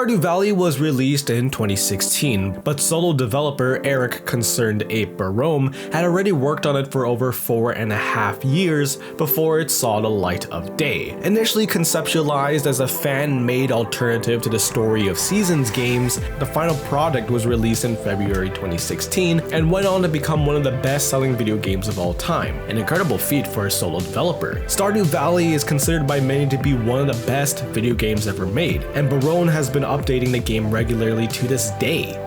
Stardew Valley was released in 2016, but solo developer Eric ConcernedApe Barome had already worked on it for over 4.5 years before it saw the light of day. Initially conceptualized as a fan-made alternative to the Story of Seasons games, the final product was released in February 2016 and went on to become one of the best-selling video games of all time, an incredible feat for a solo developer. Stardew Valley is considered by many to be one of the best video games ever made, and Barone has been updating the game regularly to this day.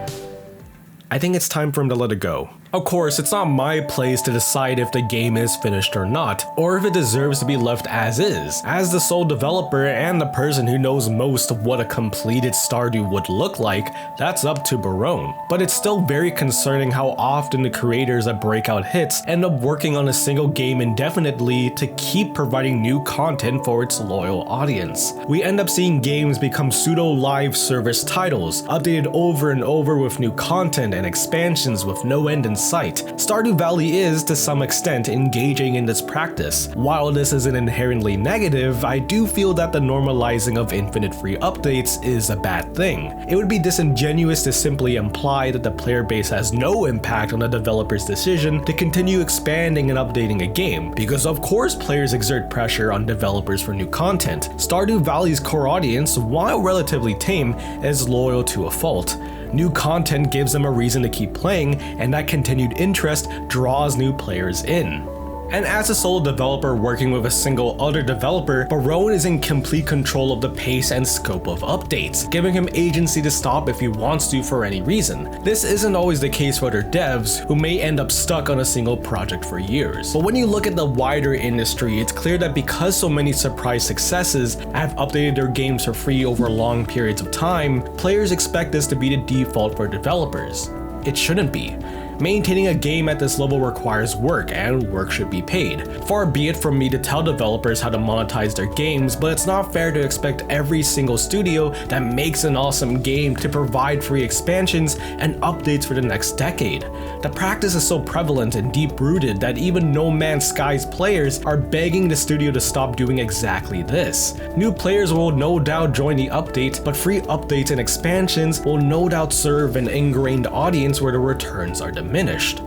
I think it's time for him to let it go. Of course, it's not my place to decide if the game is finished or not, or if it deserves to be left as is. As the sole developer and the person who knows most of what a completed Stardew would look like, that's up to Barone. But it's still very concerning how often the creators of breakout hits end up working on a single game indefinitely to keep providing new content for its loyal audience. We end up seeing games become pseudo-live service titles, updated over and over with new content and expansions with no end in sight. Stardew Valley is, to some extent, engaging in this practice. While this isn't inherently negative, I do feel that the normalizing of infinite free updates is a bad thing. It would be disingenuous to simply imply that the player base has no impact on the developer's decision to continue expanding and updating a game, because of course players exert pressure on developers for new content. Stardew Valley's core audience, while relatively tame, is loyal to a fault. New content gives them a reason to keep playing, and that continued interest draws new players in. And as a solo developer working with a single other developer, Barone is in complete control of the pace and scope of updates, giving him agency to stop if he wants to for any reason. This isn't always the case for other devs, who may end up stuck on a single project for years. But when you look at the wider industry, it's clear that because so many surprise successes have updated their games for free over long periods of time, players expect this to be the default for developers. It shouldn't be. Maintaining a game at this level requires work, and work should be paid. Far be it from me to tell developers how to monetize their games, but it's not fair to expect every single studio that makes an awesome game to provide free expansions and updates for the next decade. The practice is so prevalent and deep-rooted that even No Man's Sky's players are begging the studio to stop doing exactly this. New players will no doubt join the update, but free updates and expansions will no doubt serve an ingrained audience where the returns are diminished.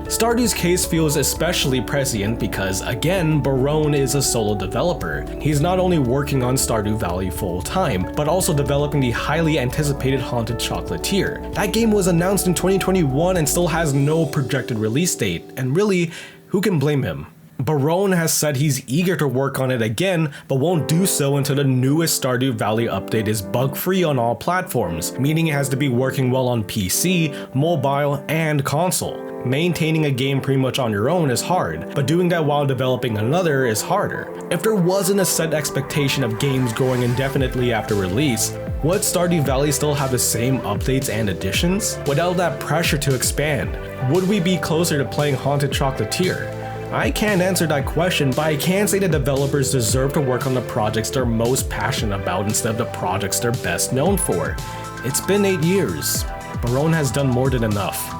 Stardew's case feels especially prescient because, again, Barone is a solo developer. He's not only working on Stardew Valley full-time, but also developing the highly anticipated Haunted Chocolatier. That game was announced in 2021 and still has no projected release date, and really, who can blame him? Barone has said he's eager to work on it again, but won't do so until the newest Stardew Valley update is bug-free on all platforms, meaning it has to be working well on PC, mobile, and console. Maintaining a game pretty much on your own is hard, but doing that while developing another is harder. If there wasn't a set expectation of games growing indefinitely after release, would Stardew Valley still have the same updates and additions? Without that pressure to expand, would we be closer to playing Haunted Chocolatier? I can't answer that question, but I can say that developers deserve to work on the projects they're most passionate about instead of the projects they're best known for. It's been 8 years. Barone has done more than enough.